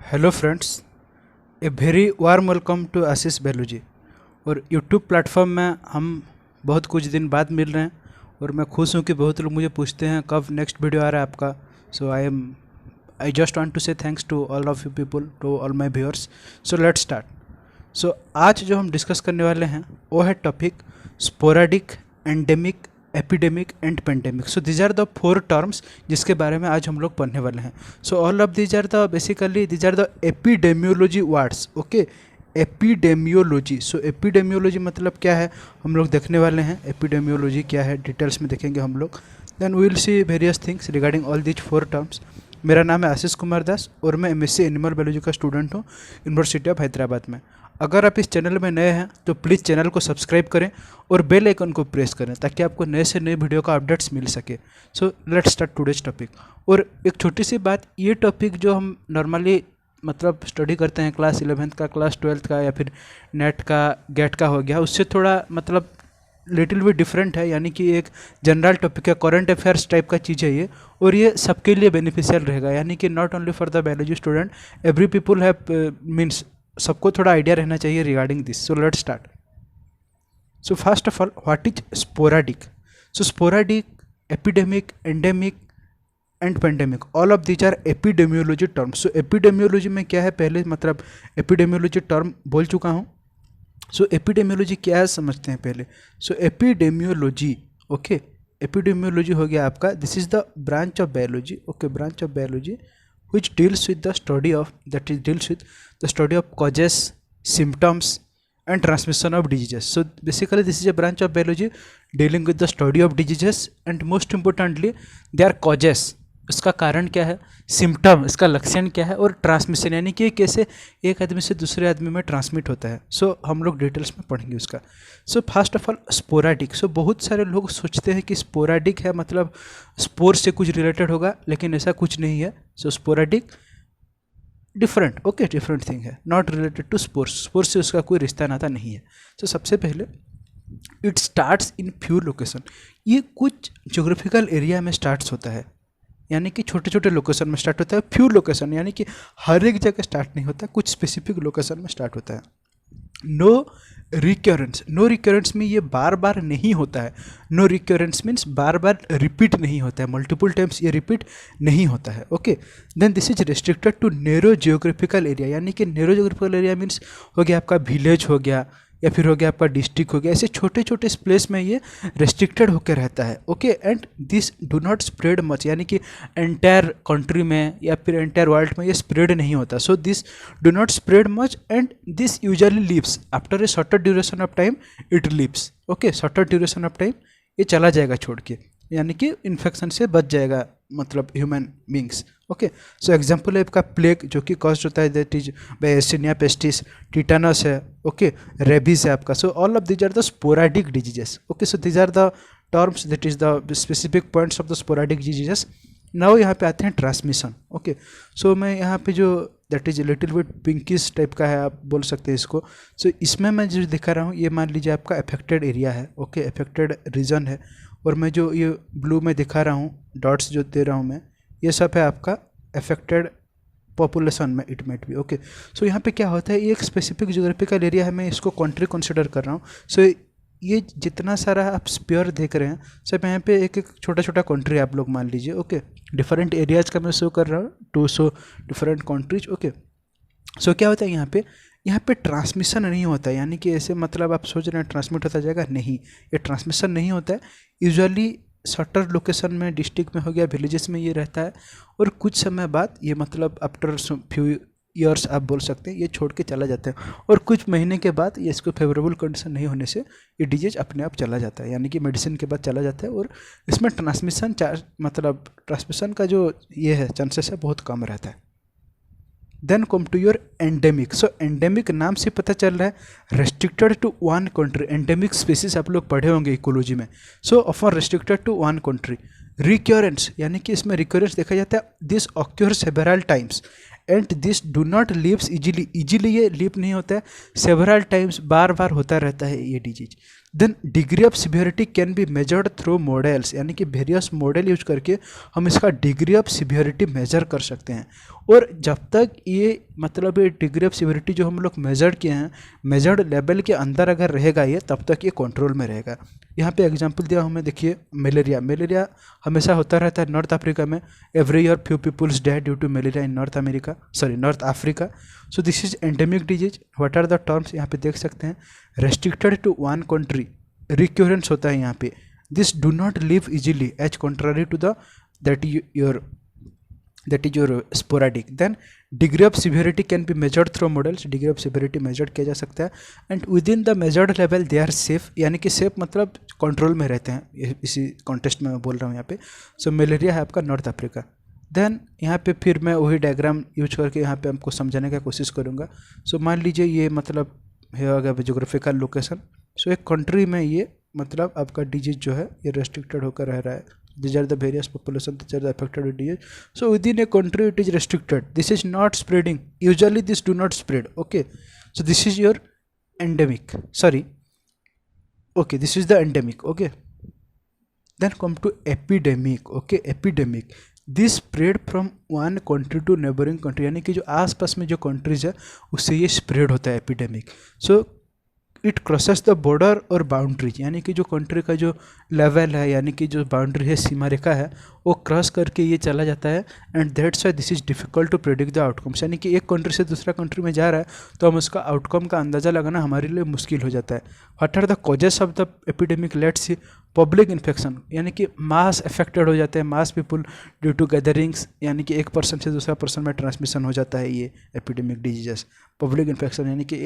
Hello friends, a very warm welcome to Ashish Beluji. और YouTube platform में हम बहुत कुछ दिन बाद मिल रहे हैं और मैं खुश हूँ कि बहुत लोग मुझे पूछते हैं कब नेक्स्ट वीडियो आ रहा है आपका। So I just want to say thanks to all of you people, to all my viewers. So let's start. So आज जो हम डिस्कस करने वाले हैं वो है topic sporadic, endemic, epidemic and pandemic. So these are the 4 terms जिसके बारे में आज हम लोग पढ़ने वाले हैं। So all of these are the basically these are the epidemiology words. Okay, epidemiology. So epidemiology मतलब क्या है हम लोग देखने वाले हैं। एपिडेमियोलॉजी क्या है डिटेल्स में देखेंगे हम लोग। Then we will see various things regarding all these 4 terms. मेरा नाम है आशीष कुमार दास और मैं एमएससी एनिमल बायोलॉजी का स्टूडेंट हूँ यूनिवर्सिटी ऑफ हैदराबाद में। अगर आप इस चैनल में नए हैं तो प्लीज़ चैनल को सब्सक्राइब करें और बेल आइकन को प्रेस करें ताकि आपको नए से नए वीडियो का अपडेट्स मिल सके। सो लेट्स स्टार्ट टुडेज टॉपिक। और एक छोटी सी बात, ये टॉपिक जो हम नॉर्मली मतलब स्टडी करते हैं क्लास 11th का, क्लास 12th का या फिर नेट का, गेट का हो गया, उससे थोड़ा मतलब लिटिल भी डिफरेंट है। यानी कि एक जनरल टॉपिक है, करंट अफेयर्स टाइप का चीज़ है ये, और ये सबके लिए बेनिफिशियल रहेगा। यानी कि not only for the biology student, every people have means सबको थोड़ा आइडिया रहना चाहिए regarding this. So let's start. So first of all, what is sporadic? So sporadic, epidemic, endemic and pandemic, all of these are epidemiology terms. So epidemiology में क्या है, पहले मतलब epidemiology term बोल चुका हूँ। सो एपिडेमियोलॉजी क्या है समझते हैं पहले। सो एपिडेमियोलॉजी, ओके, एपिडेमियोलॉजी हो गया आपका, this is the branch of biology, okay, branch of biology which deals with the study of, that is deals with the study of causes, symptoms and transmission of diseases. So basically this is a branch of biology dealing with the study of diseases and most importantly their causes, इसका कारण क्या है, symptom इसका लक्षण क्या है, और transmission यानी कि कैसे एक आदमी से दूसरे आदमी में ट्रांसमिट होता है। सो हम लोग डिटेल्स में पढ़ेंगे उसका। So first of all sporadic. So बहुत सारे लोग सोचते हैं कि स्पोराडिक है मतलब स्पोर से कुछ रिलेटेड होगा, लेकिन ऐसा कुछ नहीं है। So sporadic different, okay, different thing है, not related to spores. Spores से उसका कोई रिश्ता नाता नहीं है। सो सबसे पहले it starts in few location. ये कुछ जोग्राफिकल एरिया में स्टार्ट्स होता है, यानी कि छोटे छोटे लोकेशन में स्टार्ट होता है। फ्यू लोकेशन यानी कि हर एक जगह स्टार्ट नहीं होता, कुछ स्पेसिफिक लोकेशन में स्टार्ट होता है। नो रिक्योरेंस, नो रिक्योरेंस में ये बार बार नहीं होता है। नो रिक्योरेंस मीन्स बार बार रिपीट नहीं होता है, मल्टीपल टाइम्स ये रिपीट नहीं होता है। Okay, then this is restricted to narrow geographical area. यानी कि नैरो जियोग्राफिकल एरिया मीन्स हो गया आपका विलेज हो गया या फिर हो गया आपका डिस्ट्रिक्ट हो गया, ऐसे छोटे छोटे प्लेस में ये रेस्ट्रिक्टेड होकर रहता है। Okay, and this do not spread much, यानी कि एंटायर कंट्री में या फिर एंटायर वर्ल्ड में ये स्प्रेड नहीं होता। So this do not spread much and this usually leaves after a shorter duration of time, it leaves. Okay, shorter duration of time ये चला जाएगा छोड़ के, यानी कि इन्फेक्शन से बच जाएगा मतलब human beings. Okay, so example है आपका प्लेग जो कि कॉज होता है, दैट इज बाय एस्टेनिया पेस्टिस, टिटानस है, ओके, रेबीज है आपका। So all of these are the sporadic diseases. Okay, so these are the terms, that is the specific points of the sporadic diseases. Now यहाँ पे आते हैं transmission. Okay, सो मैं यहाँ पे जो that is little bit pinkish type का है, आप बोल सकते हैं इसको। सो इसमें मैं जो दिखा रहा हूँ ये मान लीजिए आपका अफेक्टेड एरिया है, ओके, अफेक्टेड रीजन है। और मैं जो ये ब्लू में दिखा रहा हूँ, डॉट्स जो दे रहा हूँ मैं, ये सब है आपका अफेक्टेड पॉपुलेशन में, it met B. Okay, so यहाँ पे क्या होता है, ये एक स्पेसिफिक जोग्राफिकल एरिया है, मैं इसको कंट्री कंसिडर कर रहा हूँ। सो ये जितना सारा आप स्पेयर देख रहे हैं सब यहाँ पे एक एक छोटा छोटा कंट्री आप लोग मान लीजिए। ओके, डिफरेंट एरियाज़ का मैं शो कर रहा हूँ, to show different countries. Okay, so क्या होता है यहाँ पे ट्रांसमिशन नहीं होता है, यानी कि ऐसे मतलब आप सोच रहे हैं ट्रांसमिट होता जाएगा, नहीं, ये ट्रांसमिशन नहीं होता है। यूजुअली शॉर्टर लोकेशन में, डिस्ट्रिक्ट में हो गया, विलेजेस में ये रहता है, और कुछ समय बाद ये मतलब आफ्टर फ्यू ईयर्स आप बोल सकते हैं ये छोड़ के चला जाता है, और कुछ महीने के बाद ये इसको फेवरेबल कंडीशन नहीं होने से ये डिजीज अपने आप चला जाता है, यानी कि मेडिसिन के बाद चला जाता है। और इसमें ट्रांसमिशन मतलब ट्रांसमिशन का जो ये है चांसेस है बहुत कम रहता है। Then come to your endemic. So endemic नाम से पता चल रहा है restricted to one country. Endemic species आप लोग पढ़े होंगे इकोलॉजी में। So often restricted to one country. Recurrence यानी कि इसमें रिक्योरेंस देखा जाता है, this occur several times and this do not leaves easily. Easily ये लीव नहीं होता है, सेवरल टाइम्स बार बार होता रहता है ये disease. Then degree of severity can be measured through models, यानी कि वेरियस मॉडल यूज करके हम इसका डिग्री ऑफ सिवियरिटी मेजर कर सकते हैं। और जब तक ये मतलब ये डिग्री ऑफ सिवियरिटी जो हम लोग मेजर किए हैं, मेजर्ड लेवल के अंदर अगर रहेगा ये, तब तक ये कंट्रोल में रहेगा। यहाँ पे एग्जांपल दिया हमें, देखिए मलेरिया। मलेरिया हमेशा होता रहता है नॉर्थ अफ्रीका में। Every year few peoples dead due to malaria in North Africa. So this is endemic disease. What are the terms यहाँ पे देख सकते हैं, restricted to one country, recurrence होता है यहाँ पे। This do not live easily as contrary to the that is your sporadic. Then degree of severity can be measured through models. degree of severity measured किया जा सकता है, and within the measured level they are safe, यानी कि safe मतलब control में रहते हैं। इसी कॉन्टेस्ट में मैं बोल रहा हूँ यहाँ पे। सो मलेरिया है आपका नॉर्थ अफ्रीका। देन यहाँ पे फिर मैं वही डायग्राम यूज करके यहाँ पे हमको समझाने का कोशिश करूँगा। सो मान लीजिए ये मतलब है अगर जोग्राफिकल लोकेशन। सो एक कंट्री में ये मतलब आपका डिजीज जो है ये रेस्ट्रिक्टेड होकर रह रहा है। These are the various population which are affected with disease. So within a country it is restricted. This is not spreading. Usually this do not spread. Okay. So this is your endemic. Sorry. Okay. This is the endemic. Okay. Then come to epidemic. Okay. Epidemic. This spread from one country to neighboring country. यानी कि जो आसपास में जो countries है उससे ये spread होता है epidemic. So it crosses the border और बाउंड्रीज, यानी कि जो कंट्री का जो लेवल है, यानी कि जो बाउंड्री है, सीमा रेखा है, वो क्रॉस करके ये चला जाता है। And that's why this is difficult to predict the outcomes, यानी कि एक कंट्री से दूसरा कंट्री में जा रहा है तो हम उसका आउटकम का अंदाज़ा लगाना हमारे लिए मुश्किल हो जाता है। What are the causes of the epidemic? Let's see. Public infection, यानी कि मास अफेक्टेड हो जाते हैं, mass people due to gatherings, यानी कि एक पर्सन से दूसरा पर्सन में ट्रांसमिशन हो जाता है ये एपिडेमिक डिजीजेस। पब्लिक इन्फेक्शन यानी कि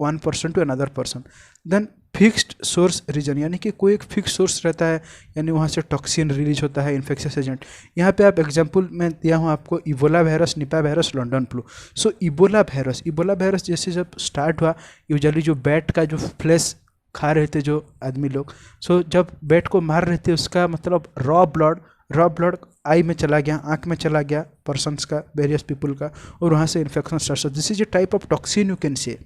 one person to another person. Then fixed source region, यानी कि कोई एक फिक्स सोर्स रहता है, यानी वहाँ से टॉक्सिन रिलीज होता है, इन्फेक्शियस एजेंट। यहाँ पे आप एग्जांपल मैं दिया हूँ आपको, Ebola virus, Nipah virus, London flu. So Ebola virus जैसे जब स्टार्ट हुआ, यूजुअली जो बैट का जो फ्लैश खा रहे थे जो आदमी लोग, सो जब बैट को मार रहे थे उसका मतलब रॉ ब्लड आई में चला गया, आँख में चला गया पर्सनस का, वेरियस पीपल का, और वहाँ से infection start. This is A type of toxin you can say.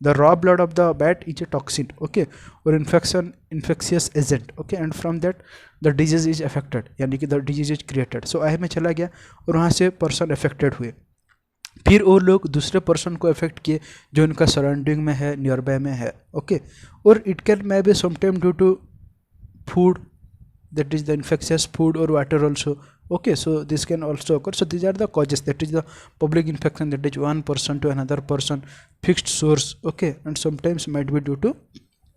The raw blood of the bat is a toxin, okay, or infectious agent, okay, and from that the disease is affected, यानी कि the disease is created. So आई में चला गया और वहाँ से person affected हुए, फिर वो लोग दूसरे पर्सन को अफेक्ट किए जो उनका सराउंडिंग में है, नियर बाय में है, ओके। और it can may be sometime due to food, that is the infectious food or water also, okay. So this can also occur. So these are the causes, that is the public infection, that is one person to another person, fixed source, okay, and sometimes might be due to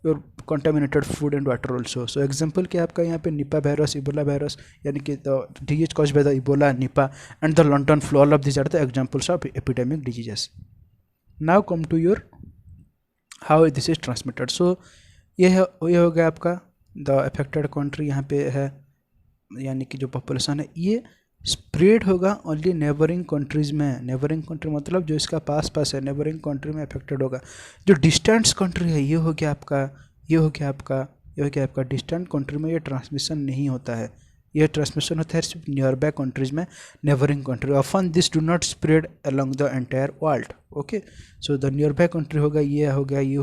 your contaminated food and water also. So example क्या आपका यहाँ पे Nipah virus, Ebola virus, यानी कि the disease caused by the Ebola, Nipah and the London flu, all of these are the examples of epidemic diseases. Now come to your how this is transmitted. So ये हो गया आपका the affected country, यहाँ पे है, यानी कि जो पॉपुलेशन है ये स्प्रेड होगा ओनली नेबरिंग कंट्रीज़ में। नेबरिंग कंट्री मतलब जो इसका पास है, नेबरिंग कंट्री में अफेक्टेड होगा। जो डिस्टेंट कंट्री है ये हो गया आपका डिस्टेंट कंट्री में ये ट्रांसमिशन नहीं होता है, ये ट्रांसमिशन होता है सिर्फ नियर बाय कंट्रीज में, neighbouring country. Often this do not spread along the entire world, okay. So the near by country होगा, ये हो गया, ये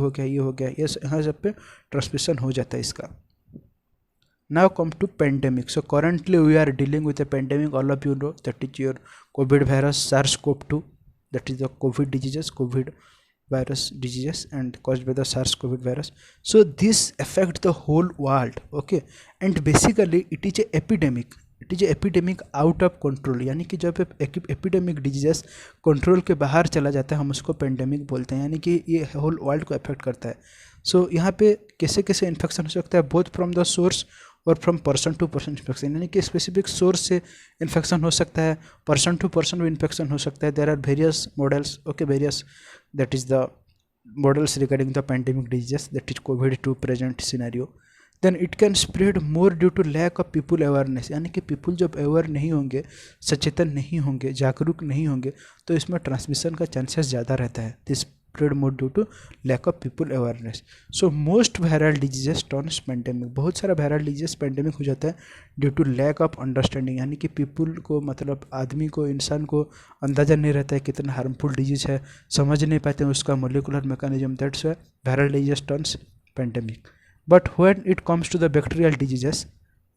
यहाँ सब पे ट्रांसमिशन हो जाता है इसका। Now come to pandemic. So currently we are dealing with a pandemic, all of you know, that is your COVID virus, SARS-CoV-2, that is the COVID diseases, COVID virus diseases and caused by the SARS-CoV virus. So this affect the whole world, okay, and basically it is a epidemic. It is epidemic out of control, यानी कि जब epidemic diseases control के बाहर चला जाता है हम उसको पेंडेमिक बोलते हैं, यानी कि ये होल वर्ल्ड को अफेक्ट करता है। सो यहाँ पे कैसे कैसे इन्फेक्शन हो सकता है, बोथ फ्रॉम द सोर्स और from person to person infection, यानी कि स्पेसिफिक सोर्स से इन्फेक्शन हो सकता है, पर्सन टू पर्सन भी इन्फेक्शन हो सकता है। There are various models, okay, various that is the models regarding the pandemic diseases, that is Covid present scenario. Then it can spread more due to lack of people awareness, यानी कि people जब aware नहीं होंगे, सचेतन नहीं होंगे, जागरूक नहीं होंगे, तो इसमें ट्रांसमिशन का चांसेस ज़्यादा रहता है। This spread more due to lack of people awareness. So most viral diseases turns pandemic, बहुत सारा वायरल डिजीज पेंडेमिक हो जाता है due to lack of understanding, यानी कि पीपुल को मतलब आदमी को, इंसान को अंदाज़ा नहीं रहता है कितना हार्मफुल डिजीज है, समझ नहीं पाते हैं उसका molecular mechanism, that's why viral disease turns pandemic. But when it comes to the bacterial diseases,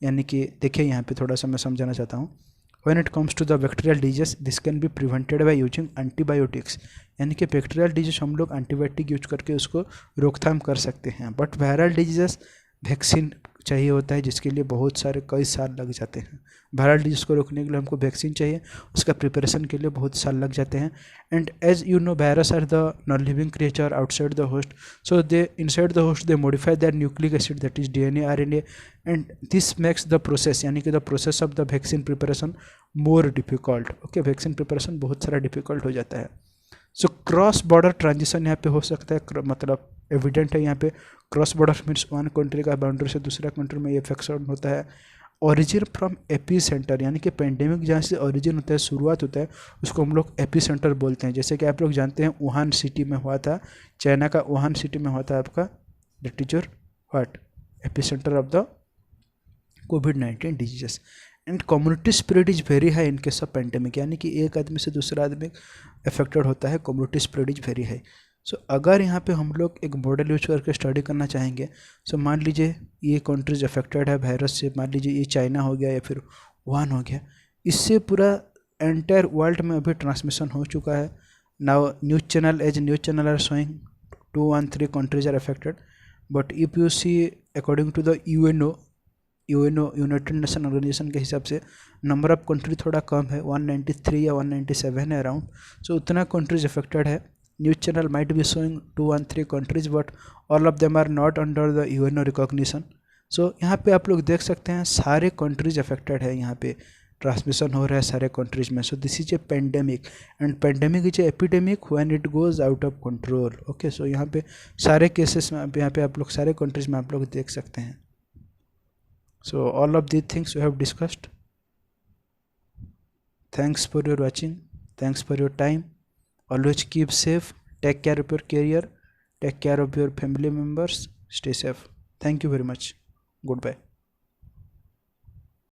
यानी कि देखिए यहाँ पे थोड़ा सा मैं समझाना चाहता हूँ, when it comes to the bacterial disease this can be prevented by using antibiotics, यानी कि बैक्टीरियल डिजीज हम लोग एंटीबायोटिक यूज करके उसको रोकथाम कर सकते हैं। बट वायरल डिजीजेस वैक्सीन चाहिए होता है, जिसके लिए बहुत सारे कई साल लग जाते हैं। वायरल डिजीज को रोकने के लिए हमको वैक्सीन चाहिए, उसका प्रिपरेशन के लिए बहुत साल लग जाते हैं। And as you know virus are the non living creature outside the host, so they inside the host they modify their nucleic acid that is DNA RNA, and this makes the process, यानी कि the process of the vaccine preparation more difficult. Okay, vaccine preparation बहुत सारा difficult हो जाता है। So cross border transition यहाँ पे हो सकता है, मतलब एविडेंट है यहाँ पे। Cross border means one country का बाउंड्री से दूसरा कंट्री में ये इन्फेक्शन होता है। ओरिजिन फ्रॉम एपी सेंटर, यानी कि पेंडेमिक जहाँ से ओरिजिन होता है, शुरुआत होता है, उसको हम लोग एपी सेंटर बोलते हैं। जैसे कि आप लोग जानते हैं वुहान सिटी में हुआ था, चाइना का वुहान सिटी में हुआ था आपका, that is your what, AP centre of the COVID-19 diseases. And community spread is very high in case of pandemic, यानी कि एक आदमी से दूसरा आदमी अफेक्टेड होता है, community spread is very high. So अगर यहाँ पे हम लोग एक मॉडल यूज करके स्टडी करना चाहेंगे, सो मान लीजिए ये कंट्रीज अफेक्टेड है वायरस से, मान लीजिए ये चाइना हो गया या फिर वुहान हो गया, इससे पूरा एंटायर वर्ल्ड में अभी ट्रांसमिशन हो चुका है। Now news channel are showing 2 and 3 countries are affected, but if you see according to the UNO united nation organisation के हिसाब से नंबर ऑफ कंट्री थोड़ा कम है, 193 या 197 है अराउंड। सो उतना कंट्रीज अफेक्टेड है। News channel might be showing 2 and 3 countries, but all of them are not under the UNO recognition. So यहाँ पे आप लोग देख सकते हैं सारे कंट्रीज अफेक्टेड है, यहाँ पे ट्रांसमिशन हो रहा है सारे कंट्रीज में। So this is a pandemic, and pandemic is a epidemic when it goes out of control. Okay, so यहाँ पे सारे केसेस में यहाँ पे आप लोग सारे कंट्रीज में आप लोग देख सकते हैं। So all of these things we have discussed. Thanks for your watching. Thanks for your time. Always keep safe. Take care of your career. Take care of your family members. Stay safe. Thank you very much. Goodbye.